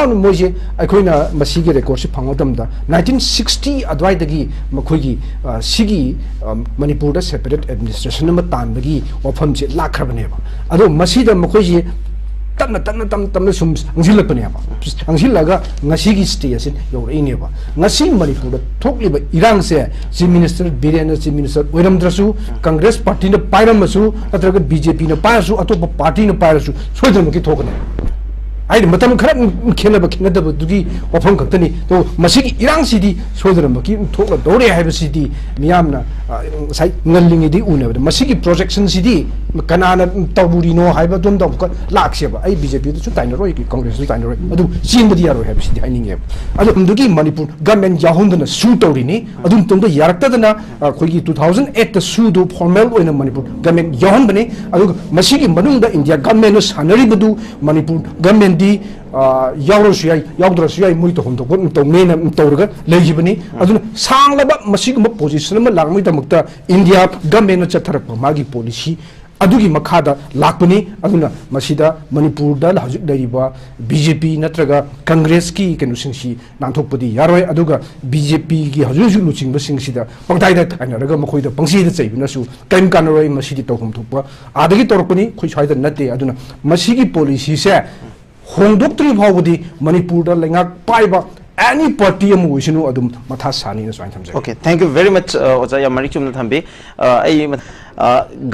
now moje akoina masigi record si phangodamda 1960 adwaidagi makhoi sigi manipur da separate administration ma tanbagi wafam je lakrabane ba ado masida makhoi tam sum angsilakpane ba angsilaga ngasigi stage yorine ba ngasi manipur da thokliba irang se chief minister birena chief minister oiramdrasu congress party na pairamasu atraga bjp na paisu atopa party na paisu soidamaki thokane ai matam khara khenaba khenadaba dugi wafam khaktani to masigi irang sidi soidamaki thokla dore haiba sidi miyamna sai ngallingi di unaba masigi projection sidi kanana tawburino haiba dom dom lakseba ai bjp du tainaroi congress du tainaroi adu chinbadi yaro haiba sidi haninge adu dugi manipur government yahundana su tawrini adu tongdo yaraktadana khoigi 2008 ta su do formal oina manipur government yahunbane adu masigi manungda india government no sanaribadu manipur government di yaurasui yaudrasui mui to hom to mena tawraga leijibani aduna sanglaba masiguma position ma langmui damakta india government no chatharakpa magi policy adugi makhada lakpani aduna masida manipur da hajik dariba bjp natraga congress ki kenusingsi nanthokpadi yaroi aduga bjp gi hajuju luchingba singsida pangtai da thainaraga makhoida pangsi da chaibina su kaim kanaroi masidi tawhum thokpa adagi torpani khoi chhaida natte aduna masigi policy se hongdoktri bhaubudi manipur da lengak paiba any party am wisinu adum matha sani na swain thamje. Okay, thank you very much oja ya mari chum na thambe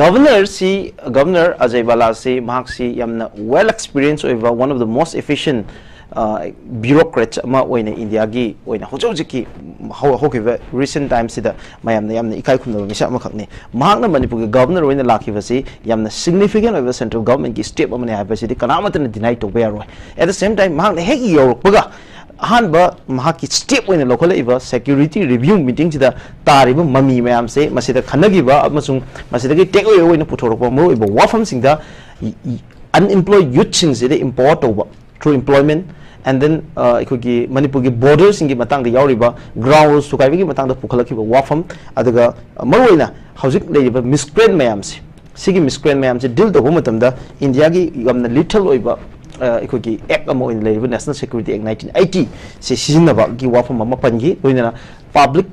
governor 𝗙𝗧𝗢𝗥𝗧𝗪 si mahak si yamna well experienced over one of the most efficient bureaucrats ama oina india gi oina hojojiki hokiva recent times sida mayamna yamna ikai khumna misa ama khakni mahakna manipur gi governor oina lakhiva si yamna significant over central government gi step amane haiba si kanamatna deny to bear roi at the same time mahakna hek yorokpaga ahanba mahaki step oina local iva security review meeting sida tariba mami mayam se masida khanagiba amasung masida gi take away oina puthorokpa mo iba wafam singda unemployed youth sing sida import over through employment and then ikogi manipur gi borders ingi matang da yauriba ground sukai gi matang da pukhalakhiba wafam adaga maroina hojik leiba miscreant mayam se sigi miscreant mayam se deal do matam da india gi yamna little oiba ikogi act amo in leiba national security act 1980 se sizinaba gi wafam ma pangi loina public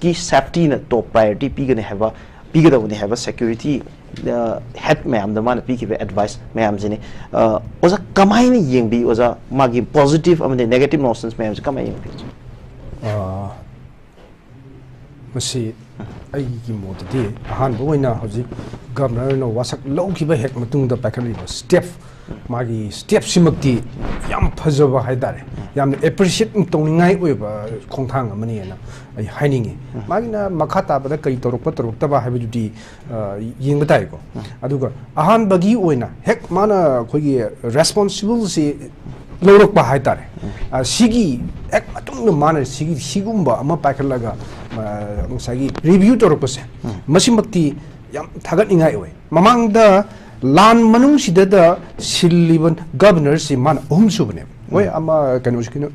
ki safety na top priority pigane have a security head mayam the man give advice mayam jini oza kamai ni yengbi oza magi positive amane negative notions mayam kamai yengbi masi ai gi modde han boina hoji governor no wasak low ki ba hek matung da pakhali step magi step simakti yam phajaba haidare yam appreciate tongningai oiba khongthang amani na ai hainingi magina makhata bada kai torokta ba haibudi yingba tai ko aduga ahan bagi oina hek mana khogi responsible si lorok ba haidare sigi ek matung mana sigumba ama pakhalaga sagi review torok se masimakti yam thagat ingai oi mamangda lan manung sidada silliban governor si man subne oi ama kanushkino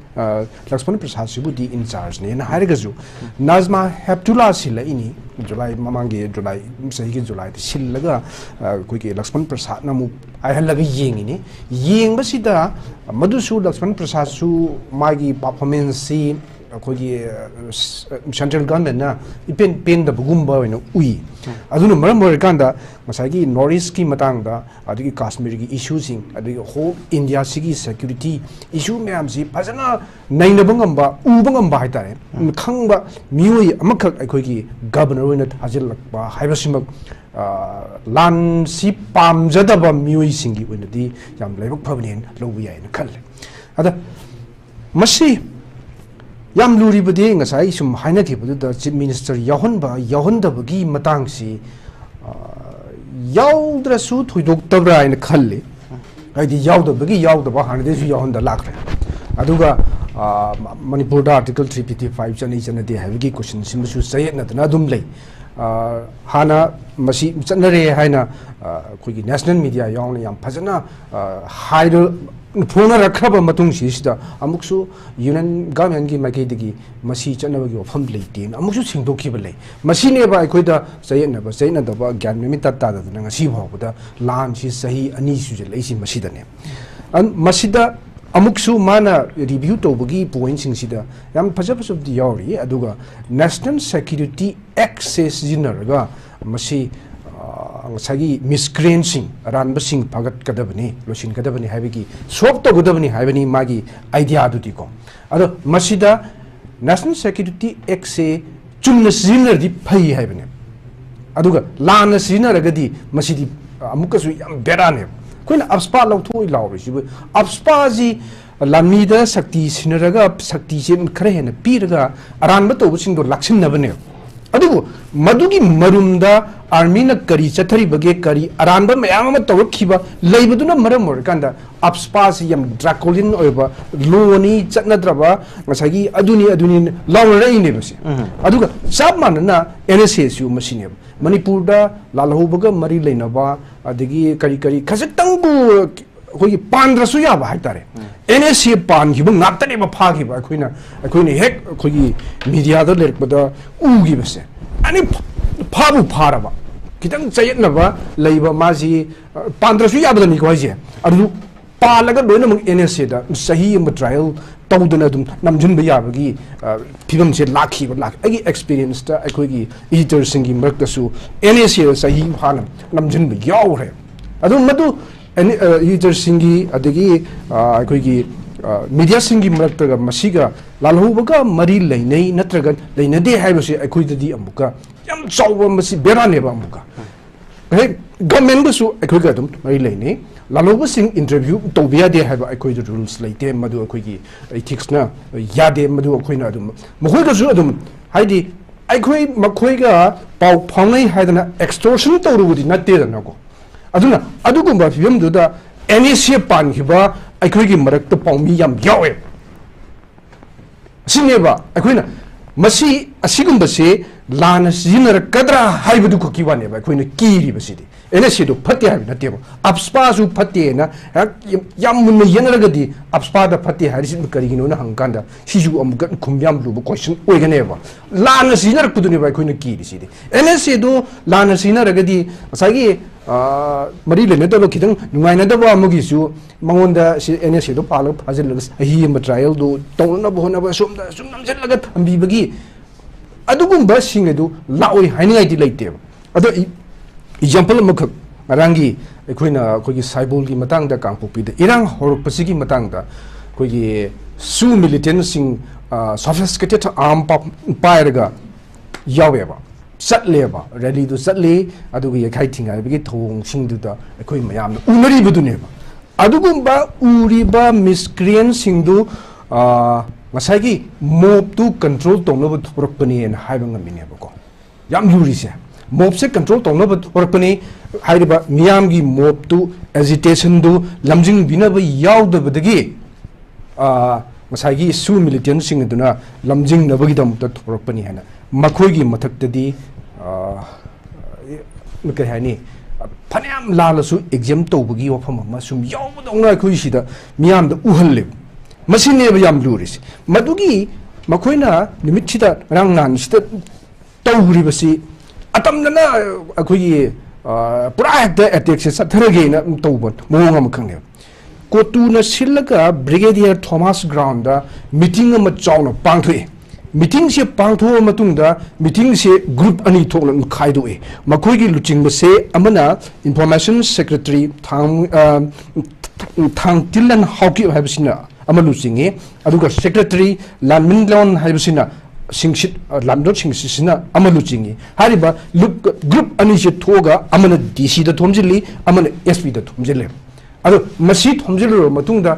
Hlaksman Prasad sibudi in charge ne na harigaju nazma heptula sila ini July mamangi July sahi July sillaga koi ke Hlaksman Prasad namu aihalaga yengini yengba sida madusu Hlaksman Prasad su magi performance si kogi central government na pen da bugumba wena ui aduna maram morikanda masagi northeast ki matang da adigi kashmir ki issue sing adigi whole india sigi security issue mayam si phajana naina bangamba ubangamba haitare khangba mioi amakak aikogi governor wena hajil lakba haibasim lan si pamjadaba mioi singi wena di yam lebak phabnen lobi yaina khalle ada masi yam luri bade ngasai sum haina thibadu da chief minister yahundabagi matang si yaudrasu thoidoktabra ina khalle aidi yaudaba hanade su yahunda lakre aduga manipur da article 355 chani chanade havigi question simsu sayet na dum lei hana masi chanare haina kogi national media yauna yam phajana haidol phona rakhaba matung sida amuksu union government gi makedigi masi chanabagi ofam leite amuksu singdokhiba lei masine ba aikoida sayena da ba gyan memi tatta da ngasi bhawda lan si sahi ani suje lei si masida ne an masida अमुकसु माना review तौबगी point सिंगसिदा याम फजा फजबदी यावरी अदुगा national security act से सिजनरगा मसी ngसागी मिसक्रेंसिंग अरानबसिंग फागत कदबनी लोसिन कदबनी हाइबगी soap तो गदबनी हाइबनी मागी idea दुदी को अदो मसीदा national security act से चुमन सिजनरदी फई हाइबने अदुगा लान सिजनरगदी मसीदी अमुकसु याम बेराने कोइना अब्सपा लौथोइ लावरिसिबो अब्सपा जी लामीदा शक्ति सिनरगा शक्ति से खरे हेन पीरगा अरानब तौबसिंग दो लाक्सिनबने अदुबो मदुगी मरुमदा आर्मी न करी चथरी बगे करी अरानब मयाम म तौरखिबा लेबदुना मरम ओरकांदा अब्सपा से यम ड्राकोलिन ओइबा लोनी चतनद्रबा ngसागी अदुनी लावरैने बसे अदुगा सब मानना एनएसएसयू मसिने मणिपुरदा लालहौबगा मरी लेनबा अदगी करी करी खजक्तंबु कोई पांद्रसु याबा हाइतारे एनएसए पानगिबा नातने बा फागिबा अखोइना हेक कोई मीडिया दा लेरकबदा उगिबसे अनि फाबु फारबा कितंग चयनबा लेबा माजी पांद्रसु याबदनी को हाइजे अदु पालगा लोइना मग एनएसए दा सही म ट्रायल तौदना दुम नमजुनबा याबगी फिबम से लाखिबा लाख अगी एक्सपीरियंस ता अखोइगी एडिटर सिंगी मरकसु एनएसए सही फान नमजुनबा यावरे अदु मदु एडिटर सिंगी अदगी अखोइगी मीडिया सिंगी मरक्तगा मसीगा लालहौबगा मरी लेनै नत्रगा लेनदे हाइबसे अखोइददी अमुका याम चावबा मसी बेरानेबा अमुका हे गवर्नमेंट बसु अखोइगा दुम मरी लेनै लालहौबा सिंग इंटरव्यू तौबिया दे हाइबा अखोइद रूल्स लेते मदु अखोइगी एथिक्स ना यादे मदु अखोइना दुम मखोइगसु दुम हाइदि अखोइ मखोइगा पाउ फाउनै हाइदना एक्सटोर्शन तौरुबुदि नतेदनको अदुना अदुगुम्बा फिल्मदुदा एनएसए पानखिबा अखोइगी मरक्त पाउमी याम यावे सिनेबा अखोइना मसी असिगुम्बसे लाना सिजनरकद्रा हाइबदु खकिवानेबा अखोइना कीरिबसिदि एनएसए दो फते हाइब नतेबा अब्सपासु फतेना याम मुन्ना यनरगदि अब्सपादा फते हारिसिन करिगिनो ना हंकांदा सिजु अमुक खुमयाम लुब क्वेश्चन ओइगनेबा लाना सिजनरकुदुनेबा अखोइना कीरिसिदि एनएसए दो लाना सिजनरगदि असागी मरी लेनदबा खिदंग नुंगाइनदबा अमुगिसु मंगोंदा एनएसए दो पालग फाजिलग अहि म ट्रायल दो तौनब होनबा सुमदा सुम नमजलग थंबीबगी अदुगुम्बा सिंगदु लाओइ हाइनिगाइदि लेतेबा अदो एग्जांपल अमख अरांगी अखोइगी साइबोल की मतंग दा कांगपोपीद इरांग होरपसिगी मतंग दा अखोइगी सु मिलिटेंट सिंग सोफिस्टिकेटेड आर्म पायरगा यावेबा चटलेबा रैली दु चटले अदुगी यखाइ थिंगाइबगी थोंग सिंगदुदा अखोइ मयामना उनरिबदुनेबा अदुगुम्बा उरिबा मिसक्रिएंट सिंगदु ngसागी मोब टू कंट्रोल तौनब थोरकपनी एन हाइबा ngamiनेबको याम लुरिसे मोब से कंट्रोल तौनब थोरकपनी हाइबा मियामगी मोब टू एजिटेशन दु लमजिंग बिनब यावदबदगी ngसागी सु मिलिटेंट सिंगदुना लमजिंग नबगी दम त थोरकपनी हैना मखोइगी मथक्तदी कई हानी फनयाम लालसु एग्जाम तौबगी वफम अमा सुम यावदौना अखोइसिदा मियाम द उहल्ले मसिनेब याम लुरिस मदुगी मखोइना निमितसिदा रांगनान सिदा तौरिबसी अतमदना अखोइगी पुरा हेक्ता अटैक से सथरगेना तौबन मोंग अम खंगे कोटुना सिलगा ब्रिगेडियर थॉमस ग्राउंड मीटिंग अम चाउना पांगथोए मीटिंग से पांगथो मतुंगदा मीटिंग से ग्रुप अनि थोन खाइदोए मखोइगी लुचिंग से अमना इंफॉर्मेशन सेक्रेटरी थांग तिलन हाउकी हाइबसिना अमलुचिंगे अदुगा सेक्रेटरी लानमिनलोन हाइबसिना सिंगसित लामदो सिंगसिना अमलुचिंगे हारिबा ग्रुप अनि से थोगा अमना DC the थोमजिली Amna SP the थोमजिले अदो मसी थोमजिलो मतुंगदा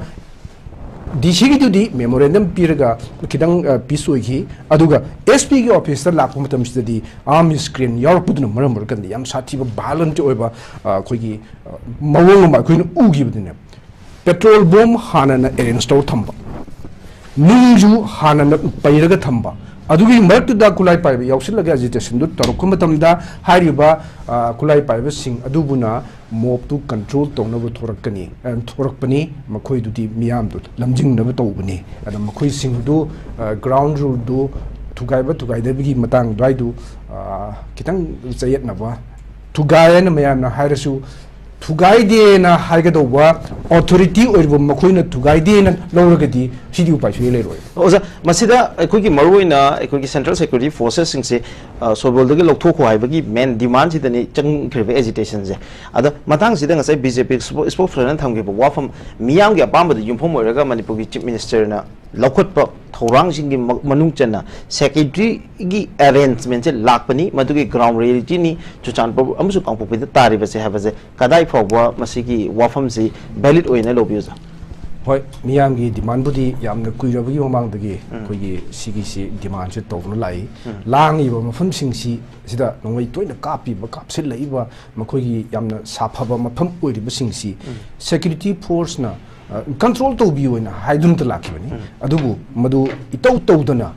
डीसी की दुदी मेमोरेंडम पीरगा खिदंग पिसोइगी अदुगा एसपी की ऑफिस दा लाखो मतमसिददी आर्म स्क्रीन यारपुदुन मरम मरकंदी याम साथीबा भालंट ओइबा खोइगी मवंग मा खोइन उगिबदिने पेट्रोल बम हानना अरेंज तौर थंबा नुंजु हानना पैरगा थंबा अदुगी मरक्तुदा कुलाई पाइबा यावसिलगा एजिटेशन दु तरुक मतमदा हारिबा कुलाई पाइबा सिंग अदुबुना मोब टू कंट्रोल तौनब थोरकपनी मखोइदुदी मियाम दु लमजिंगनब तौबनी अदा मखोइ सिंग दु ग्राउंड रूल दु थुगाइदबगी मतंग द्वाइदु खितंग चयतनबा थुगायन मयामना हाइरसु थुगाइदेना हाइगदौबा ऑथोरिटी ओइबो मखोइना थुगाइदेना लौरगदी सिदी उपाय सुये लेरोय ओजा मसिदा अखोगी मरुइना अखोगी सेंट्रल सिक्योरिटी फोर्सेस सिंगसे सोबोलदगे लौथोखो हाइबगी मेन डिमांड सिदनी चंगख्रेबे एजिटेशन जे अदा मतंग सिदा ngasai बीजेपी स्पोक्सपर्सन थंगेबो वाफम मियांगी अपामबद युमफम ओइरगा मणिपुर चीफ मिनिस्टर ना लौखटप थौरांगसिंगी मनुंग चना सेक्रेटरी की अरेंजमेंट से लाखपनी मदुगी ग्राउंड रियलिटी नि चुचानपुर अमसु कांगपोपि तारिबसे हाबजे कदाई फौबा मसिगी वाफम से वैलिड ओइना लोबियोजा होय मियांगी डिमांड बुदी यामना कुइरबगी ममांगदगी कोइगी सिगिसी डिमांड से तौबनो लाई लांगिबो मफम सिंगसी सिदा नोंगै तोइना कापिबा कापसे लइबा मखोइगी यामना साफाबा मफम ओइरिबा सिंगसी सिक्योरिटी फोर्स ना कंट्रोल तो भी होना हाइदुन तो लाखिबनी अदुबु मदु इतौ तौदना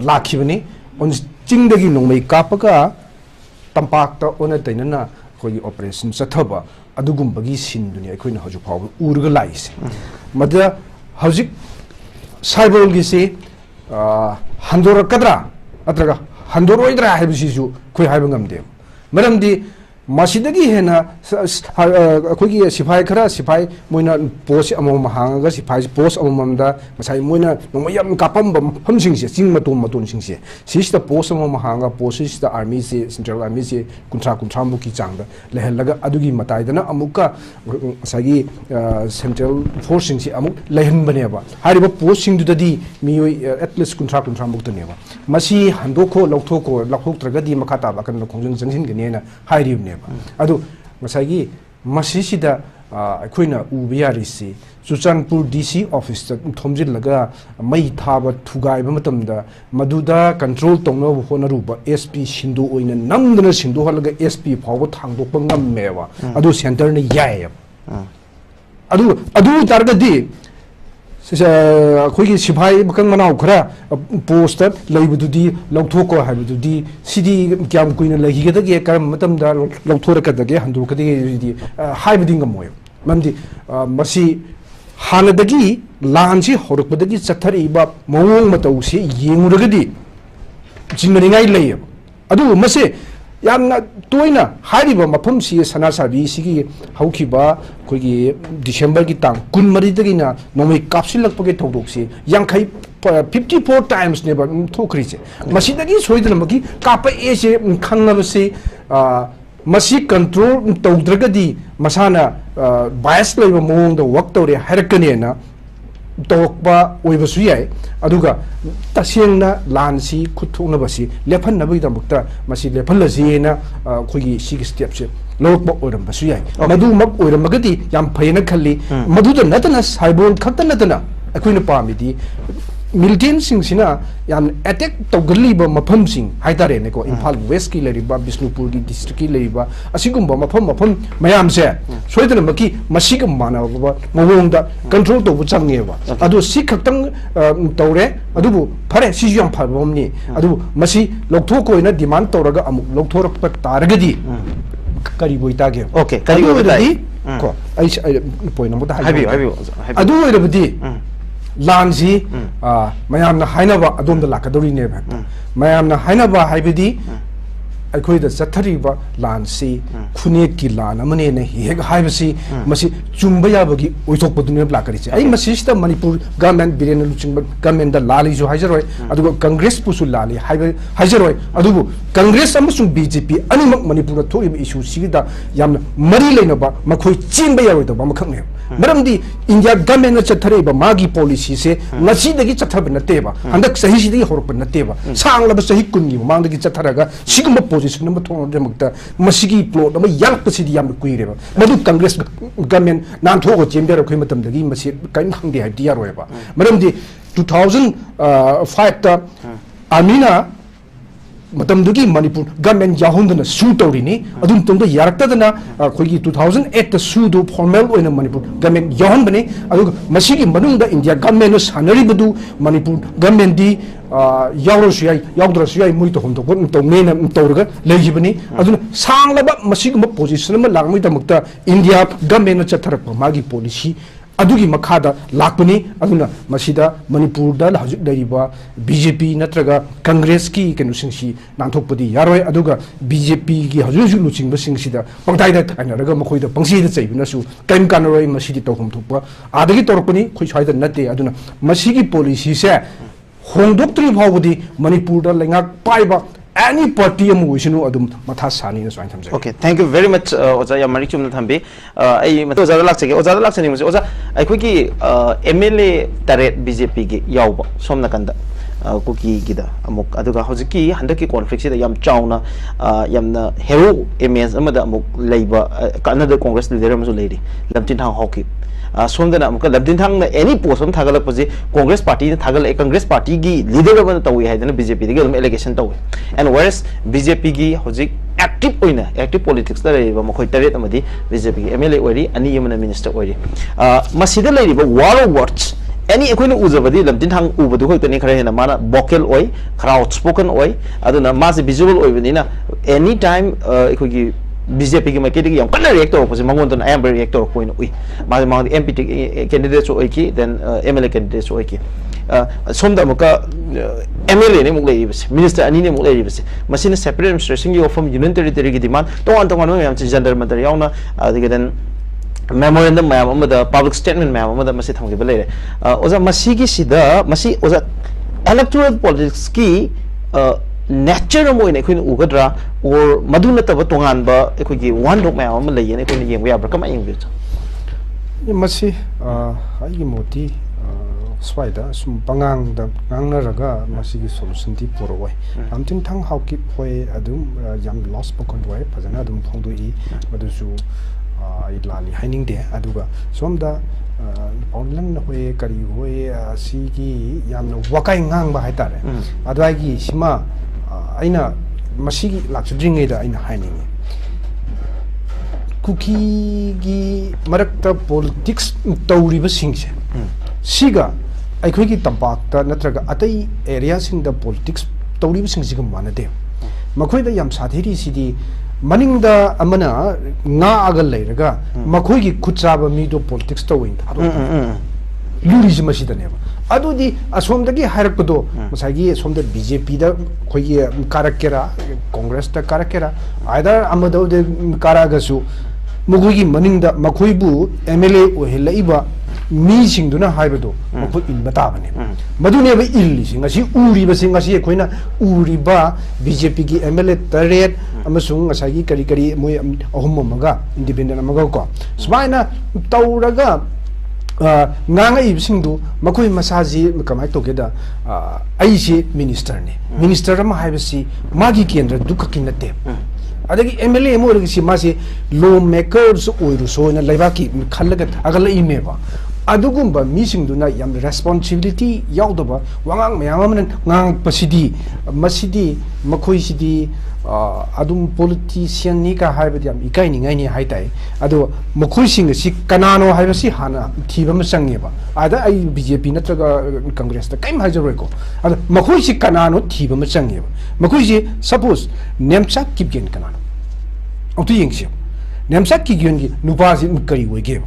लाखिबनी उन चिंगदगी नोंमै कापका तंपाक्ता ओना तैनना कोई ऑपरेशन चथबा अदुगुंबगी सिन दुनिया अखोइना हजु फाव उरगा लाइसे मदा हजिक साइबोलगी से हंदोरकद्रा अत्रगा हंदोरोइद्रा हाइबसिसु कोई हाइब ngamde मरमदी मासिदगी हेना अखोगी सिपाही खरा सिपाही मोइना पोस्ट अमम हांगा सिपाही पोस्ट अममदा मसाई मोइना नोमयम कापम फमसिंग से चिंग मतोन सिंग से सिस्ता पोस्ट अमम हांगा पोस्ट सिस्ता आर्मी से सेंट्रल आर्मी से कुंट्रा मुकी चांग लेहलगा अदुगी मताइदना अमुका मसागी सेंट्रल फोर्सिंग से अमुक लेहन बनेबा हारिबा पोस्ट सिंग दुददी मियोय एटलीस्ट कुंट्रा मुक्तनेबा मसी हंदोखो लौथोको लखोक्त्रगदी मखाता बकन खोंजन जंगसिन गनेना हारिबने अदु मसागी मसीसिदा अखोइना उबियारिसी चुचानपुर डीसी ऑफिस थोमजिलगा मई थाबा थुगाइबा मतमदा मदुदा कंट्रोल तौनब होनरुबा एसपी सिंदु ओइना नमदना सिंदु हलगा एसपी फावबा थांदोकपा ngammewa अदु सेंटर ने याय अदु तारगदी अखोगी सिपाही बकंग मनाव खरा पोस्ट लैबदुदी लौथोको हाइबदुदी सिदी क्याम कुइना लहिगदगे करम मतमदा लौथोरकदगे हंदोरकदगे हाइबदि ngमोय ममदि मसी हानदगी लानसी होरकपदगी चथरीबा मवोंग मतौसी येंगुरगदी जिंगनिंगाई लैय अदु मसे यामना तोइना हारिबा मफम सी सनासाबी सिगी हौखिबा खोगी डिसेंबर की तांग 23 दगिना नोमै कापसिलकपगे थौदोकसी 54 टाइम्स नेबा थोखरिसे मसिदगी सोइदनमगी कापा एसे खंगबसे मसी कंट्रोल तौद्रगदी मसाना बायस लैबा मोंग द वर्क तौरे हरकनेना तौकबा ओइबसु याय अदुगा तसेंगना लानसी खुथोंनबसी लेफननबगिदमक्ता मसी लेफनलजीना खोगी सिगी स्टेपसे लौकबा ओइरमबसु याय मदुमक ओइरमगदी याम फैना खल्ली मदुदा नतना साइबोल खक्ता नतना अखोइना पामिदी मिलिटेंट सिंगसिना याम अटैक तौगलीबा मफम सिंग हाइतारे नेको इम्फाल वेस्ट की लेरिबा बिष्णुपुर की डिस्ट्रिक्ट की लेरिबा असिगुंबा मफम मयाम से सोइदनमकी मसिग मानबा मवोंगदा कंट्रोल तौबु चंगेबा अदु सि खक्तंग तौरे अदुबु फरे सिजु याम फबमनी अदु मसि लौथोकोइना डिमांड तौरगा अमुक लौथोरक तारगदी करी बोइतागे ओके करी बोइताई को आई पॉइंट नंबर हाइबी अदु ओइरबदी लानसी मयामना हाइनबा अदोमदा लाकदोरिने मयामना हाइनबा हाइबदी अखोइदा चथरीबा लानसी खुने की लान अमने ने हेग हाइबसी मसी चुंबा याबगी ओइथोकपदुने लाकरिसे आई मसिस्ता मणिपुर गवर्नमेंट बिरेन लुचिंग गवर्नमेंट दा लाली जो हाइजरोय अदुगो कांग्रेस पुसु लाली हाइजरोय अदुगो कांग्रेस अमसुंग बीजेपी अनिमक मणिपुर थोइब इशू सिदा यामना मरी लेनबा मखोइ चिंबा यारोइदबा मखंगने मरमदी इंडिया गवर्नमेंट चथरेबा मागी पॉलिसी से नसीदगी चथरब नतेबा हंदक सही सिदगी होरप नतेबा सांगलब सही कुंगी मांगदगी चथरगा सिगम पोजीशन नंबर थोंदमक्ता मसिगी प्लॉट नंबर यालपसिदी याम कुइरेबा मदु कांग्रेस गवर्नमेंट नान थोगो चेंबर रखै मतमदगी मसि काइन खंगदे हाइदि यारोयबा मरमदी 2005 ता आर्मीना मतमदुगी मणिपुर गवर्नमेंट याहुंदना सू तौरिनी अदुम तंदो यारक्तदना खोगी 2008 ता सूदो फॉर्मल ओइना मणिपुर गवर्नमेंट याहुंबने अदुग मसिगी मनुंगदा इंडिया गवर्नमेंट सानरिबदु मणिपुर गवर्नमेंट दी यावरसु याय यावद्रसु याय मुइ तो होंदो तो मेन तौरगा लेजिबनी अदुन सांगलबा मसिगम पोजीशन म लागमैदमक्ता इंडिया गवर्नमेंट चथरक मागी पॉलिसी अदुगी मखादा लाकपनी अदुना मसीदा मणिपुर दा हजिक लैरिबा बीजेपी नत्रगा कांग्रेस की केनुसिंगसी नांथोकपदी यारोय अदुगा बीजेपी की हजुजु लुचिंगबा सिंगसिदा पंगताइदा थाइनरगा मखोइदा पंगसीदा चैबनसु कैम कानरोय मसीदी तौहम थोकपा आदगी तौरपनी खोइ स्वाइदा नते अदुना मसीगी पॉलिसी से होंदोक्तरी फावबदी मणिपुर दा लेंगाक पाइबा any party amu wisinu adum matha sani na swain thamjai. Okay, thank you very much oja ya mari chumna thambe ai mato oja lak chege oja lak chani muse oja ai khoi ki MLA taret BJP gi yauba somna kanda kuki gida amuk aduga hojiki handaki conflict sida yam chauna yamna hero image amada amuk leiba another congress leader amu leiri lamtin thang hoki सोमदना अमुक लब्दिन थांग ना any post हम थागलक पजे Congress party ने थागल Congress party की leader बन तवे है BJP दे गम allegation तवे and वेयरस BJP की होजिक एक्टिव ओइना एक्टिव पॉलिटिक्स दा रेबा मखोय तरेत अमदी बीजेपी की एमएलए ओइरी अनि यमना मिनिस्टर ओइरी मसिदा लेरिबा वार वर्ड्स एनी एकोइना उजबदी लब्दिन थांग उबदु होय तने खरे हेना माना वोकल ओइ खरा आउटस्पोकन ओइ अदुना मासे विजुअल ओइबनिना एनी टाइम एकोगी BJP की मार्केट की यम कन्ना रिएक्ट तौर पसे मंगोन तो आयम रिएक्ट तौर कोइन उइ माजे मांग MP कैंडिडेट सो ओइकी देन MLA कैंडिडेट सो ओइकी सोमदा मुका MLA ने मुक लेइबस मिनिस्टर अनि ने मुक लेइबस मसिन सेपरेट एडमिनिस्ट्रेशन की फ्रॉम यूनियन टेरिटरी की डिमांड तोन तोन मैम जेंडर मदर यावना अदिगे देन मेमोरेंडम मैम अमदा पब्लिक स्टेटमेंट मैम अमदा मसि थंगे लेरे ओजा मसि की सिदा मसि ओजा इलेक्टोरल पॉलिटिक्स की नेचर मोइन एखोइन उगद्रा और मधु नतब तोंगानबा एखोगी वन डॉक मैम अम लेयन एखोइन येंबा याब्रा कमा येंबि मसि आइगी मोती स्वाइदा सुम पंगांग द गांगनरगा मसिगी सोल्यूशन ति पोरोय आमथिं थांग हाउकी होय अदुम याम लॉस पकन होय फजना अदुम फोंदुई मदुसु आई लाली हाइनिंग दे अदुगा सोमदा ऑनलाइन होय करी होय सिगी याम Waqai ngang ba haitare adwagi sima aina masigi lakchudringeida aina hainini kuki gi marakta politics tawriba singse siga aikhoi tampak ta natraga atai area sing da politics tawriba singsi ga manade makhoi da yam sathiri sidi maninda amana nga agal leiraga makhoi gi khutchaba mi do politics tawin tharo luri masida ne adudi asomdagi hairakpado masagi asomda BJP da khoi karakera congress da karakera either amado de karagasu mugui maningda makhoi bu MLA ohelaiba mi singduna haibado makhoi in batabane madune ba illi singasi uri ba singasi khoina uri ba BJP gi MLA taret amasung asagi kari kari moi ahum maga independent amaga ko smaina tauraga ngang ai singdu makoi masaji kamai togeda aisi minister ne minister ma haibasi magi kendra dukakin nate adagi MLA mo rigi masi law makers oiru so na laibaki khallaga agala imeba adugumba mi singduna yam responsibility yaudaba wangang mayam ngang pasidi masidi makoi sidi adum politician ni ka haibadi am ikai ni ngai ni haitai adu mokhui sing si kanano haibasi hana thiba ma sangeba ada ai BJP natraga congress ta kaim hajaroi ko adu mokhui si kanano thiba ma sangeba mokhui si suppose nemchak kipgen kanano auto yengsi nemchak kipgen gi nupa si kari wege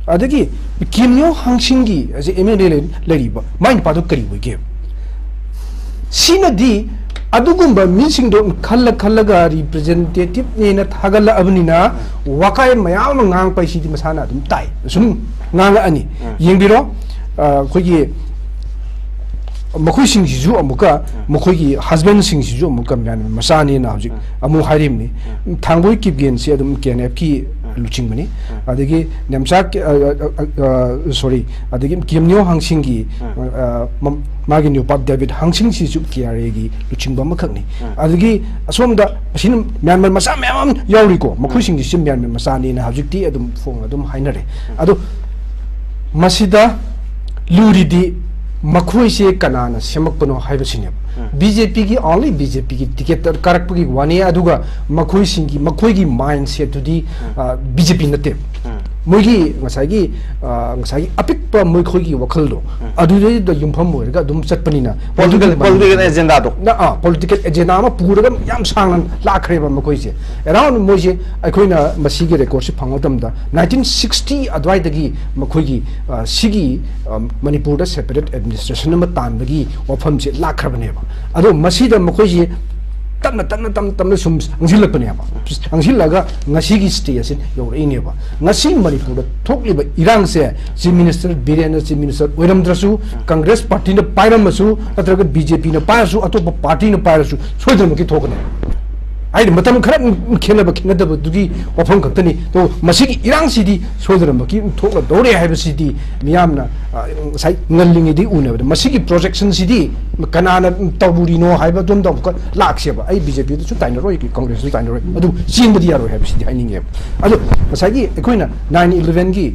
adagi kimyo hangsingi as MLA leriba mind padu kari wege sinadi adugumba missing do khalla representative ne na thagala abnina wakai mayam ngang pai si masana dum tai sum ngang ani yengbiro khogi makhoi sing ju amuka makhoi husband sing ju amuka man masani na hojik amu harim ni thangboi kipgen si adum KNF ki luching mani adagi nemchak sorry adagi kimnyo hangsingi magi new pap David hangsing si ju kiare gi luching ba makhakni adagi asomda asin myanmar masa myam yauri ko makhoi sing si myanmar masani na hojik ti adum phong adum hainare adu masida luridi makhoi se kanana semakpano haibasine BJP ki only BJP ki ticket karak ki wani aduga makhoi singi makhoi gi mindset to di BJP nate mogi ngasagi apik ꯆꯠꯄ ꯃꯣꯏ ꯈꯣꯏꯒꯤ ꯋꯥꯈꯜꯗꯣ ꯑꯗꯨꯗꯩꯗ ꯌꯨꯝꯐꯝ ꯑꯣꯏꯔꯒ ꯑꯗꯨꯝ ꯆꯠꯄꯅꯤꯅ political agenda political agenda ꯑꯃ ꯄꯨꯔꯒ ꯌꯥꯝ ꯁꯥꯡꯅ ꯂꯥꯛꯈ꯭ꯔꯦꯕ ꯃꯈꯣꯏꯁꯦ ꯑꯦꯔꯥꯎꯟ ꯃꯣꯏꯁꯦ ꯑꯩꯈꯣꯏꯅ ꯃꯁꯤꯒꯤ ꯔꯦꯀꯣꯔꯗꯁꯤ ꯐꯪꯕ ꯃꯇꯝꯗ 1960 ꯑꯗꯨꯋꯥꯏꯗꯒꯤ ꯃꯈꯣꯏꯒꯤ ꯁꯤꯒꯤ ꯃꯅꯤꯄꯨꯔꯗ ꯁꯦꯄꯔꯦꯠ ꯑꯦꯗꯃꯤꯅꯤꯁꯇ꯭ꯔꯦꯁꯟ ꯑꯃ ꯇꯥꯟꯕꯒꯤ ꯋꯥꯐꯝꯁꯦ ꯂꯥꯛꯈ꯭ꯔꯕꯅꯦꯕ ꯑꯗꯣ ꯃꯁꯤꯗ ꯃꯈꯣꯏꯁꯦ ꯇꯞꯅ ꯁꯨꯝ ꯑꯪꯁꯤꯜꯂꯛꯄꯅꯦꯕ ꯑꯪꯁꯤꯜꯂꯒ ꯉꯁꯤꯒꯤ ꯁ꯭ꯇꯦꯖ ꯑꯁꯤ ꯌꯧꯔꯛꯏꯅꯦꯕ ꯉꯁꯤ ꯃꯅꯤꯄꯨꯔꯗ ꯊꯣꯛꯂꯤꯕ ꯏꯔꯥꯡꯁꯦ ꯆꯤꯐ ꯃꯤꯅꯤꯁꯇꯔ ꯕꯤꯔꯦꯟꯅ ꯆꯤꯐ ꯃꯤꯅꯤꯁꯇꯔ ꯑꯣꯏꯔꯝꯗ꯭ꯔꯁꯨ ꯀꯪꯒ꯭ꯔꯦꯁ ꯄꯥꯔꯇꯤꯅ ꯄꯥꯏꯔꯝꯃꯁꯨ ꯅꯠꯇ꯭ꯔꯒ ꯕꯤꯖꯦꯄꯤꯅ ꯄꯥꯏꯔꯁꯨ ꯑꯇꯣꯞꯄ ꯄꯥꯔꯇꯤꯅ ꯄꯥꯏꯔꯁꯨ ꯁꯣꯏꯗꯅꯃꯛꯀꯤ ꯊꯣꯛꯀꯅꯤ ꯍꯥꯏꯗꯤ ꯃꯇꯝ ꯈꯔ ꯈꯦꯠꯅꯗꯕꯗꯨꯒꯤ ꯋꯥꯐꯝ ꯈꯛꯇꯅꯤ ꯇꯣ ꯃꯁꯤꯒꯤ ꯏꯔꯥꯡꯁꯤꯗꯤ ꯁꯣꯏꯗꯅꯃꯛꯀꯤ ꯊꯣꯛꯂꯗꯧꯔꯦ ꯍꯥꯏꯕꯁꯤꯗꯤ ꯃꯤꯌꯥꯝꯅ ꯉꯁꯥꯏ ꯉꯜꯂꯤꯉꯩꯗꯒꯤ ꯎꯅꯕꯗ ꯃꯁꯤꯒꯤ ꯄ꯭ꯔꯣꯖꯦꯛꯁꯟꯁꯤꯗꯤ ꯀꯅꯥꯅ ꯇꯧꯔꯤꯅꯣ ꯍꯥꯏꯕ ꯑꯗꯣꯝꯗ ꯑꯃꯨꯛꯀ ꯂꯥꯛꯁꯦꯕ ꯑꯩ ꯕꯤꯖꯦꯄꯤꯗꯁꯨ ꯇꯥꯏꯅꯔꯣꯏ ꯀꯪꯒ꯭ꯔꯦꯁꯁꯨ ꯇꯥꯏꯅꯔꯣꯏ ꯑꯗꯨ ꯆꯦꯟꯕꯗꯤ ꯌꯥꯔꯣꯏ ꯍꯥꯏꯕꯁꯤꯗꯤ ꯍꯥꯏꯅꯤꯡꯉꯦꯕ ꯑꯗꯣ ꯉꯁꯥꯏꯒꯤ ꯑꯩꯈꯣꯏꯅ 9/11ꯒꯤ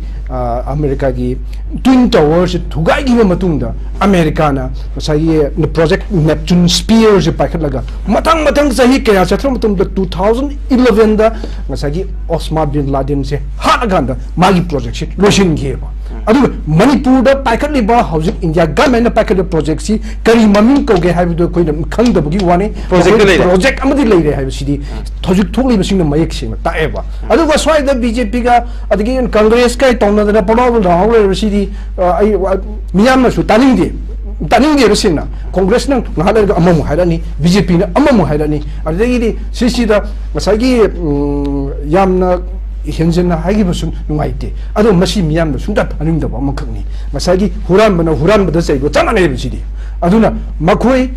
ꯑꯃꯦꯔꯤꯀꯥꯒꯤ ꯇ꯭ꯋꯤꯟ ꯇꯋꯔꯁꯦ ꯊꯨꯒꯥꯏꯈꯤꯕ ꯃꯇꯨꯡꯗ ꯑꯃꯦꯔꯤꯀꯥꯅ ꯉꯁꯥꯏꯒꯤ ꯄ꯭ꯔꯣꯖꯦꯛ ꯅꯦꯞꯇꯨꯟ ꯁ꯭ꯄꯤꯌꯔꯁꯦ ꯄꯥꯏꯈꯠꯂꯒ ꯃꯊꯪ ꯆꯍꯤ ꯀꯌꯥ ꯆꯠꯊꯔꯕ ꯃꯇꯨꯡꯗ 2011ꯗ ꯉꯁꯥꯏꯒꯤ ꯑꯣꯁꯃꯥ ꯕꯤꯟ ꯂꯥꯗꯦꯟꯁꯦ ꯍꯥꯠꯂꯀꯥꯟꯗ ꯃꯥꯒꯤ ꯄ꯭ꯔꯣꯖꯦꯛꯁꯦ ꯂꯣꯏꯁꯤꯟꯈꯤꯑꯕ ꯑꯗꯨꯒ ꯃꯅꯤꯄꯨꯔꯗ ꯄꯥꯏꯈꯠꯂꯤꯕ ꯍꯧꯖꯤꯛ ꯏꯟꯗꯤꯌꯥ ꯒꯚꯔꯟꯃꯦꯟꯠꯅ ꯄꯥꯏꯈꯠꯂꯤꯕ ꯄ꯭ꯔꯣꯖꯦꯛꯁꯤ ꯀꯔꯤ ꯃꯃꯤꯡ ꯀꯧꯒꯦ ꯍꯥꯏꯕꯗꯨ ꯑꯩꯈꯣꯏꯅ ꯈꯪꯗꯕꯒꯤ ꯋꯥꯅꯤ ꯄ꯭ꯔꯣꯖꯦꯛ ꯑꯃꯗꯤ ꯂꯩꯔꯦ ꯍꯥꯏꯕꯁꯤꯗꯤ ꯍꯧꯖꯤꯛ ꯊꯣꯛꯂꯤꯕꯁꯤꯡꯅ ꯃꯌꯦꯛ ꯁꯦꯡꯅ ꯇꯥꯛꯑꯦꯕ ꯑꯗꯨꯒ ꯁ꯭ꯋꯥꯏꯗ ꯕꯤꯖꯦꯄꯤꯒ ꯑꯗꯒꯤ ꯀꯪꯒ꯭ꯔꯦꯁꯀ ꯇꯧꯅꯗꯅ ꯄꯣꯔꯥꯎ ꯂꯥꯎ ꯂꯩꯔꯤꯕꯁꯤꯗꯤ ꯑꯩ ꯃꯤꯌꯥꯝꯅꯁꯨ ꯇꯥꯅꯤꯡꯗꯦꯕ ꯁꯦꯡꯅ ꯀꯣꯡꯒ꯭ꯔꯦꯁꯅ ꯉꯥꯏꯍꯥꯛ ꯂꯩꯔꯒ ꯑꯃꯃꯨꯛ ꯍꯥꯏꯔꯛꯑꯅꯤ ꯕꯤꯖꯦꯄꯤꯅ ꯑꯃꯃꯨꯛ ꯍꯥꯏꯔꯛꯑꯅꯤ ꯑꯗꯨꯗꯒꯤꯗꯤ ꯁꯤꯁꯤꯗ ꯉꯁꯥꯏꯒꯤ ꯌꯥꯝꯅ ꯍꯦꯟꯖꯟꯅ ꯍꯥꯏꯈꯤꯕꯁꯨ ꯅꯨꯡꯉꯥꯏꯇꯦ ꯑꯗꯣ ꯃꯁꯤ ꯃꯤꯌꯥꯝꯅ ꯁꯨꯡꯇ ꯇꯥꯅꯤꯡꯗꯕ ꯑꯃꯈꯛꯅꯤ ꯉꯁꯥꯏꯒꯤ ꯍꯨꯔꯥꯟꯕꯗ ꯆꯩꯕ ꯆꯞ ꯃꯥꯟꯅꯩꯕꯁꯤꯗꯤ ꯑꯗꯨꯅ ꯃꯈꯣꯏ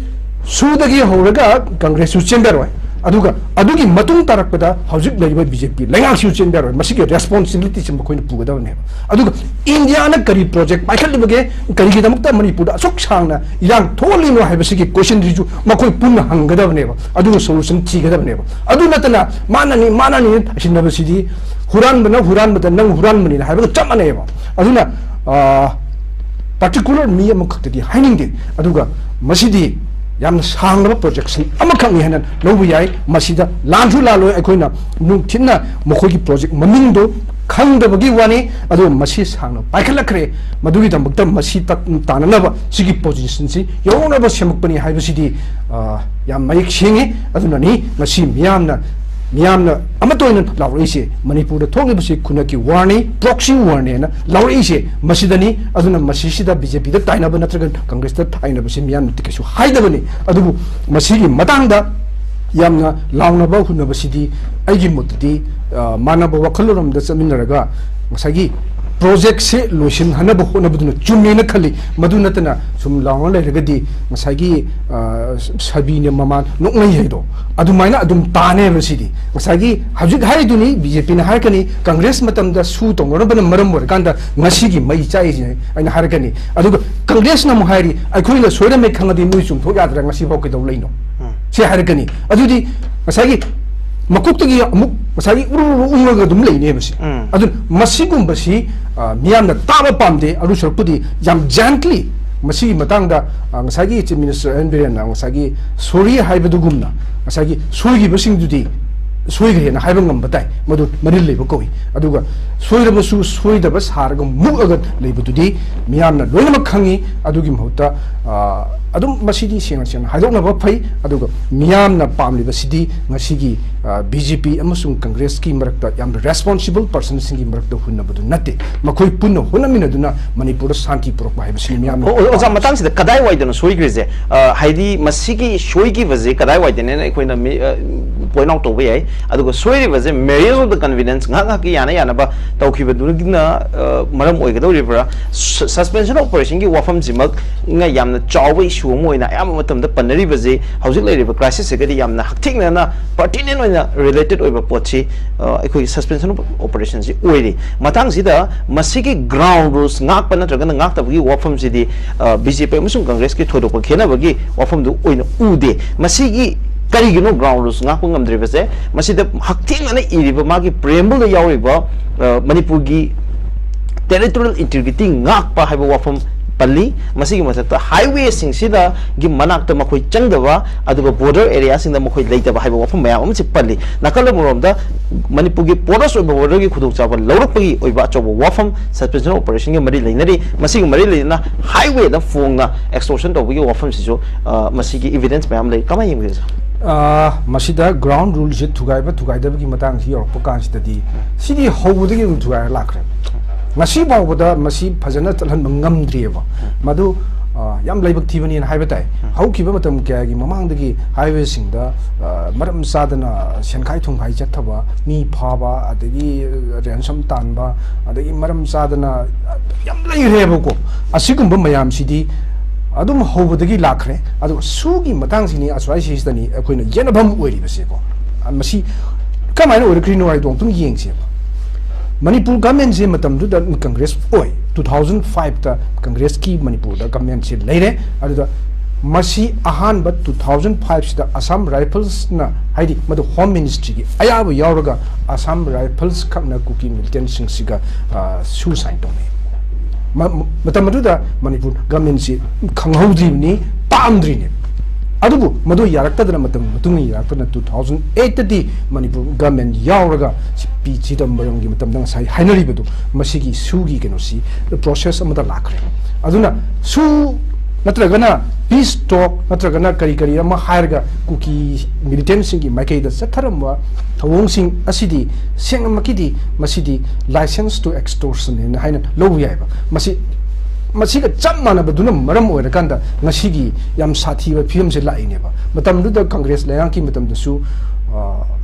ꯁꯨꯗꯒꯤ ꯍꯧꯔꯒ ꯀꯪꯒ꯭ꯔꯦꯁꯁꯨ ꯆꯦꯟꯗꯔꯣꯏ ꯑꯗꯨꯒ ꯑꯗꯨꯒꯤ ꯃꯇꯨꯡ ꯇꯥꯔꯛꯄꯗ ꯍꯧꯖꯤꯛ ꯂꯩꯔꯤꯕ ꯕꯤꯖꯦꯄꯤ ꯂꯩꯉꯥꯛꯁꯤꯁꯨ ꯆꯦꯟꯗꯔꯣꯏ ꯃꯁꯤꯒꯤ ꯔꯦꯁꯄꯣꯟꯁꯤꯕꯤꯂꯤꯇꯤꯁꯤ ꯃꯈꯣꯏꯅ ꯄꯨꯒꯗꯕꯅꯦꯕ ꯑꯗꯨꯒ ꯏꯟꯗꯤꯌꯥꯅ ꯀꯔꯤ ꯄ꯭ꯔꯣꯖꯦꯛ ꯄꯥꯏꯈꯠꯂꯤꯕꯒꯦ ꯀꯔꯤꯒꯤꯗꯃꯛꯇ ꯃꯅꯤꯄꯨꯔꯗ ꯑꯁꯨꯛ ꯁꯥꯡꯅ ꯏꯔꯥꯡ ꯊꯣꯛꯍꯜꯂꯤꯅꯣ ꯍꯥꯏꯕꯁꯤꯒꯤ ꯀꯣꯏꯁꯟꯁꯤꯁꯨ ꯃꯈꯣꯏ ꯄꯨꯟꯅ ꯍꯪꯒꯗꯕꯅꯦꯕ ꯑꯗꯨꯒ ꯁꯣꯂꯨꯁꯟ ꯊꯤꯒꯗꯕꯅꯦꯕ ꯑꯗꯨ ꯅꯠꯇꯅ ꯃꯥꯅꯅꯤ ꯍꯥꯏꯁꯤꯟꯅꯕꯁꯤꯗꯤ ꯍꯨꯔꯥꯟꯕꯗ ꯅꯪ ꯍꯨꯔꯥꯟꯕꯅꯤꯅ ꯍꯥꯏꯕꯒ ꯆꯞ ꯃꯥꯟꯅꯩꯕ ꯑꯗꯨꯅ ꯄꯥꯔꯇꯤꯀꯨꯂꯔ ꯃꯤ ꯑꯃꯈꯛꯇꯗꯤ ꯍꯥꯏꯅꯤꯡꯗꯦ ꯑꯗꯨꯒ ꯃꯁꯤꯗꯤ ꯌꯥꯝꯅ ꯁꯥꯡꯂꯕ ꯄ꯭ꯔꯣꯖꯦꯛꯁꯟ ꯑꯃꯈꯛꯅꯤ ꯍꯥꯏꯅ ꯂꯧꯕ ꯌꯥꯏ ꯃꯁꯤꯗ ꯂꯥꯟꯁꯨ ꯂꯥꯜꯂꯣꯏ ꯑꯩꯈꯣꯏꯅ ꯅꯨꯡꯊꯤꯟꯅ ꯃꯈꯣꯏꯒꯤ ꯄ꯭ꯔꯣꯖꯦꯛ ꯃꯃꯤꯡꯗꯣ ꯈꯪꯗꯕꯒꯤ ꯋꯥꯅꯤ ꯑꯗꯨꯒ ꯃꯁꯤ ꯁꯥꯡꯅ ꯄꯥꯏꯈꯠꯂꯛꯈ꯭ꯔꯦ ꯃꯗꯨꯒꯤꯗꯃꯛꯇ ꯃꯁꯤ ꯇꯥꯅꯅꯕ ꯁꯤꯒꯤ ꯄꯣꯖꯤꯁꯟꯁꯤ ꯌꯧꯅꯕ ꯁꯦꯝꯃꯛꯄꯅꯤ ꯍꯥꯏꯕꯁꯤꯗꯤ ꯌꯥꯝ ꯃꯌꯦꯛ ꯁꯦꯡꯉꯤ ꯑꯗꯨꯅꯅꯤ ꯉꯁꯤ ꯃꯤꯌꯥꯝꯅ ꯑꯃꯠꯇ ꯑꯣꯏꯅ ꯂꯥꯎꯔꯛꯏꯁꯦ ꯃꯅꯤꯄꯨꯔꯗ ꯊꯣꯛꯂꯤꯕꯁꯤ ꯈꯨꯟꯅꯛꯀꯤ ꯋꯥꯔꯅꯤ ꯄ꯭ꯔꯣꯛꯁꯤ ꯋꯥꯔꯅꯦꯅ ꯂꯥꯎꯔꯛꯏꯁꯦ ꯃꯁꯤꯗꯅꯤ ꯑꯗꯨꯅ ꯃꯁꯤꯁꯤꯗ ꯕꯤꯖꯦꯄꯤꯗ ꯇꯥꯏꯅꯕ ꯅꯠꯇ꯭ꯔꯒ ꯀꯪꯒ꯭ꯔꯦꯁꯇ ꯇꯥꯏꯅꯕꯁꯤ ꯃꯤꯌꯥꯝꯅꯗꯤ ꯀꯩꯁꯨ ꯍꯥꯏꯗꯕꯅꯤ ꯑꯗꯨꯕꯨ ꯃꯁꯤꯒꯤ ꯃꯇꯥꯡꯗ ꯌꯥꯝꯅ ꯂꯥꯎꯅꯕ ꯍꯨꯟꯅꯕꯁꯤꯗꯤ ꯑꯩꯒꯤ ꯃꯣꯠꯇꯗꯤ ꯃꯥꯟꯅꯕ ꯋꯥꯈꯜꯂꯣꯟꯗ ꯆꯠꯃꯤꯟꯅꯔꯒ ꯉꯁꯥꯏꯒꯤ ꯄ꯭ꯔꯣꯖꯦꯛꯁꯦ ꯂꯣꯏꯁꯤꯟꯍꯟꯅꯕ ꯍꯣꯠꯅꯕꯗꯨꯅ ꯆꯨꯝꯃꯦꯅ ꯈꯜꯂꯤ ꯃꯗꯨ ꯅꯠꯇꯅ ꯁꯨꯝ ꯂꯥꯎꯅ ꯂꯩꯔꯒꯗꯤ ꯉꯁꯥꯏꯒꯤ ꯁꯥꯕꯤꯅ ꯃꯃꯥꯟ ꯅꯣꯛꯅꯩ ꯍꯥꯏꯗꯣ ꯑꯗꯨꯃꯥꯏꯅ ꯑꯗꯨꯝ ꯇꯥꯅꯦꯕ ꯁꯤꯗꯤ ꯉꯁꯥꯏꯒꯤ ꯍꯧꯖꯤꯛ ꯍꯥꯏꯔꯤꯗꯨꯅꯤ ꯕꯤꯖꯦꯄꯤꯅ ꯍꯥꯏꯔꯛꯀꯅꯤ ꯀꯪꯒ꯭ꯔꯦꯁ ꯃꯇꯝꯗ ꯁꯨ ꯇꯧꯅꯔꯕꯅ ꯃꯔꯝ ꯑꯣꯏꯔꯀꯥꯟꯗ ꯉꯁꯤꯒꯤ ꯃꯩ ꯆꯥꯛꯏꯁꯦ ꯑꯩꯅ ꯍꯥꯏꯔꯛꯀꯅꯤ ꯑꯗꯨꯒ ꯀꯪꯒ꯭ꯔꯦꯁꯅ ꯑꯃꯨꯛ ꯍꯥꯏꯔꯤ ꯑꯩꯈꯣꯏꯅ ꯁꯣꯏꯔꯝꯃꯦ ꯈꯪꯉꯗꯤ ꯅꯣꯏ ꯆꯨꯝꯊꯣꯛ ꯌꯥꯗ꯭ꯔꯥ ꯉꯁꯤꯐꯥꯎ ꯀꯩꯗꯧ ꯂꯩꯅꯣ ꯁꯤ ꯍꯥꯏꯔꯛꯀꯅꯤ ꯑꯗꯨꯗꯤ ꯉꯁꯥꯏꯒꯤ ꯃꯀꯣꯛꯇꯒꯤ ꯑꯃꯨꯛ ꯉꯁꯥꯏꯒꯤ ꯎꯔꯒ ꯑꯗꯨꯝ ꯂꯩꯅꯦꯕꯁꯤ ꯑꯗꯨ ꯃꯁꯤꯒꯨꯝꯕꯁꯤ ꯃꯤꯌꯥꯝꯅ ꯇꯥꯕ ꯄꯥꯝꯗꯦ ꯑꯗꯨ ꯁꯔꯨꯛꯄꯨꯗꯤ ꯌꯥꯝ ꯖꯦꯟꯇꯂꯤ ꯃꯁꯤꯒꯤ ꯃꯇꯥꯡꯗ ꯉꯁꯥꯏꯒꯤ ꯆꯤꯐ ꯃꯤꯅꯤꯁꯇꯔ ꯑꯦꯟ ꯕꯤꯔꯦꯟꯅ ꯉꯁꯥꯏꯒꯤ ꯁꯣꯔꯤ ꯍꯥꯏꯕꯗꯨꯒꯨꯝꯅ ꯉꯁꯥꯏꯒꯤ ꯁꯣꯏꯈꯤꯕꯁꯤꯡꯗꯨꯗꯤ ꯁꯣꯏꯈ꯭ꯔꯦꯅ ꯍꯥꯏꯕ ꯉꯝꯕ ꯇꯥꯏ ꯃꯗꯨ ꯃꯔꯤꯜ ꯂꯩꯕ ꯀꯧꯏ ꯑꯗꯨꯒ ꯁꯣꯏꯔꯕꯁꯨ ꯁꯣꯏꯗꯕ ꯁꯥꯔꯒ ꯃꯨꯛꯑꯒ ꯂꯩꯕꯗꯨꯗꯤ ꯃꯤꯌꯥꯝꯅ ꯂꯣꯏꯅꯃꯛ ꯈꯪꯉꯤ ꯑꯗꯨꯒꯤ ꯃꯍꯨꯠꯇ ꯑꯗꯨꯝ ꯃꯁꯤꯗꯤ ꯁꯦꯡꯅ ꯍꯥꯏꯗꯣꯛꯅꯕ ꯐꯩ ꯑꯗꯨꯒ ꯃꯤꯌꯥꯝꯅ ꯄꯥꯝꯂꯤꯕꯁꯤꯗꯤ ꯉꯁꯤꯒꯤ ꯕꯤꯖꯦꯄꯤ ꯑꯃꯁꯨꯡ ꯀꯪꯒ꯭ꯔꯦꯁꯀꯤ ꯃꯔꯛꯇ ꯌꯥꯝꯅ ꯔꯦꯁꯄꯣꯟꯁꯤꯕꯜ ꯄꯔꯁꯟꯁꯤꯡꯒꯤ ꯃꯔꯛꯇ ꯍꯨꯟꯅꯕꯗꯨ ꯅꯠꯇꯦ ꯃꯈꯣꯏ ꯄꯨꯟꯅ ꯍꯣꯠꯅꯃꯤꯟꯅꯗꯨꯅ ꯃꯅꯤꯄꯨꯔꯗ ꯁꯥꯟꯇꯤ ꯄꯨꯔꯛꯄ ꯍꯥꯏꯕꯁꯤꯅꯤ ꯃꯤꯌꯥꯝꯅ ꯑꯣꯖꯥ ꯃꯇꯥꯡꯁꯤꯗ ꯀꯗꯥꯏꯋꯥꯏꯗꯅ ꯁꯣꯏꯈ꯭ꯔꯤꯁꯦ ꯍꯥꯏꯗꯤ ꯃꯁꯤꯒꯤ ꯁꯣꯏꯈꯤꯕꯁꯦ ꯀꯗꯥꯏꯋꯥꯏꯗꯅꯦꯅ ꯑꯩꯈꯣꯏꯅ ꯄꯣꯏꯟ ꯑꯥꯎꯠ ꯇꯧꯕ ꯌꯥꯏ ꯑꯗꯨꯒ ꯁꯣꯏꯔꯤꯕꯁꯦ ꯃꯦꯔꯤꯌꯦꯖ ꯑꯣꯐ ꯗ ꯀꯟꯐꯤꯗꯦꯟꯁ ꯉꯥꯏꯍꯥꯛꯀꯤ ꯌꯥꯅꯕ ꯇꯧꯈꯤꯕꯗꯨꯅ ꯃꯔꯝ ꯑꯣꯏꯒꯗꯧꯔꯤꯕ꯭ꯔꯥ ꯁꯁꯄꯦꯟꯁꯟ ꯑꯣꯄꯔꯦꯁꯟꯒꯤ ꯋꯥꯐꯝꯁꯤꯃꯛ ꯌꯥꯝꯅ ꯆꯥꯎꯕ ꯏꯁꯨ ꯑꯃ ꯑꯣꯏꯅ ꯑꯌꯥꯝꯕ ꯃꯇꯝꯗ ꯄꯟꯅꯔꯤꯕꯁꯦ ꯍꯧꯖꯤꯛ ꯂꯩꯔꯤꯕ ꯀ꯭ꯔꯥꯏꯁꯤꯁꯁꯤꯒꯗꯤ ꯌꯥꯝꯅ ꯍꯛꯊꯦꯡꯅꯅ ꯄꯥꯔꯇꯤꯅꯦꯟ ꯑꯣꯏꯅ ꯔꯤꯂꯦꯇꯦड ꯑꯣꯏꯕ ꯄꯣꯠꯁꯤ ꯑꯩꯈꯣꯏꯒꯤ ꯁꯁꯄꯦꯟꯁꯟ ꯑꯣꯄꯔꯦꯁꯟꯁꯤ ꯑꯣꯏꯔꯤ ꯃꯇꯥꯡꯁꯤꯗ ꯃꯁꯤꯒꯤ ꯒ꯭ꯔꯥꯎꯟ ꯔꯨꯜꯁ ꯉꯥꯛꯄ ꯅꯠꯇ꯭ꯔꯒꯅ ꯉꯥꯛꯇꯕꯒꯤ ꯋꯥꯐꯝꯁꯤꯗꯤ ꯕꯤꯖꯦꯄꯤ ꯑꯃꯁꯨꯡ ꯀꯪꯒ꯭ꯔꯦꯁꯀꯤ ꯊꯣꯏꯗꯣꯛꯄ ꯈꯦꯠꯅꯕꯒꯤ ꯋꯥꯐꯝꯗꯨ ꯑꯣꯏꯅ ꯎꯗꯦ ꯃꯁꯤꯒꯤ ꯀꯔꯤꯒꯤꯅꯣ ꯒ꯭ꯔꯥꯎꯟ ꯔꯨꯜꯁ ꯉꯥꯛꯄ ꯉꯝꯗ꯭ꯔꯤꯕꯁꯦ ꯃꯁꯤꯗ ꯍꯛꯊꯦꯡꯅꯅ ꯏꯔꯤꯕ ꯃꯥꯒꯤ ꯄ꯭ꯔꯦꯝꯕꯜꯗ ꯌꯥꯎꯔꯤꯕ ꯃꯅꯤꯄꯨꯔꯒꯤ ꯇꯦꯔꯤꯇꯣꯔꯤꯌꯦꯜ ꯏꯟꯇꯤꯒ꯭ꯔꯤꯇꯤ ꯉꯥꯛꯄ ꯍꯥꯏꯕ ꯋꯥꯐꯝ पल्ली मसीगी मथक्ता हाईवे सिंगसिदा गी मनाक्ता मखोई चंगदबा अदुगा बॉर्डर एरिया सिंगदा मखोई लेइतबा हाइबा वफम मयाम अमसि पल्ली नाकल मोरमदा मणिपुर गी पोरस ओइबा बॉर्डर गी खुदुक चाबा लौरकपगी ओइबा अचौबा वफम सस्पेंशन ऑपरेशन गी मरी लेनरी मसीगी मरी लेना हाईवे दा फोंगना एक्सटॉर्शन तौबगी वफम सिसु मसीगी एविडेंस मयाम ले कमा यिंगेजा मसीदा ग्राउंड रूल से थुगाइबा थुगाइदबगी मतंग सि योरप कांसिददी सिदी हौबदगी थुगाइ लाखरे ngasi bawda masi phajana chalhan ngamdrieba madu yam laibak thibani haiba tai haukiba matam kya gi mamang dagi highway singda maram sadana senkhai thunghai chathaba mi phaba adagi ransom tanba adagi maram sadana yam laireba ko asigumba mayam sidi adum hobadagi lakhre adu sugi matang sini aswai sistani akoina yenabam oiribase ko masi kamaina orikri no ai dong tung yengse Manipur government se matam du da Congress oi 2005 ta Congress ki Manipur da government se leire adu da masi ahan ba 2005 da Assam Rifles na haidi madu Home Ministry ki ayabu yauraga Assam Rifles khakna kuki militant sing siga su sign to me matam du da Manipur government se khanghaudri ni pamdri ne adubu madu yarakta da matam mutungi yarakta na 2008 di Manipur government yauraga pi chidambaram gi matam dang sai hainari bedu masigi sugi keno si process amada lakre aduna su natragana peace talk natragana kari kari ama hairga kuki militant singi makai da satharamwa thawong sing asidi seng makidi masidi license to extortion ne haina lo yaiba masi masiga chap mana baduna maram oira kanda ngasigi yam sathi ba film se lai ne ba matam du da congress layang ki matam da su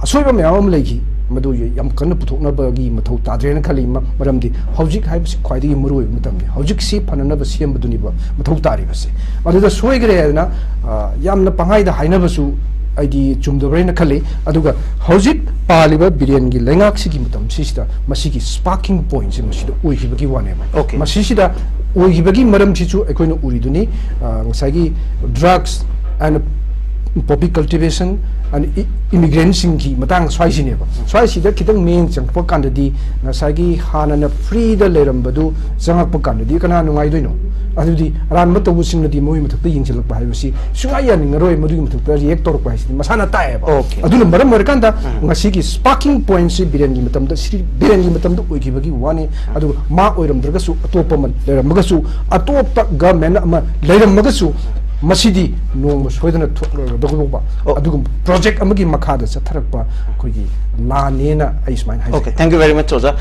asoiba mayam legi madu yam kan puthokna ba gi mathau tadrena khali maram di hojik hai si khwai di muroi matam ni hojik si phanana ba sem baduni ba mathau tari ba se adu da soigre na yam na pangai da haina ba su aidi chumdobrena khali aduga hojik paliba biren gi lengak si gi matam si sida masigi sparking point se masida oi gi bagi wane ba masi sida oi gi bagi maram chi chu ekoina uriduni ngasagi drugs and poppy cultivation and immigrants ki matang swai sine ba swai sida kitang meng changpa kandadi ngasagi hanana free da lerambadu changakpa kandadi kana nungai doino adudi ran mata using nadi moi mathakta yingchilak ba haibasi sungai ya ningaroi madu mathakta react tor ba hisi masana tae ba aduna maram markanda ngasigi sparking point si biren gi matamda sri biren gi matamda oigi bagi wani adu ma oiram dragasu atopa man leramagasu atopa government ama leramagasu masidi nong soidana dogba adugum project amagi makhada satharakpa koigi la nena aismain hai. Okay, thank you very much Oza.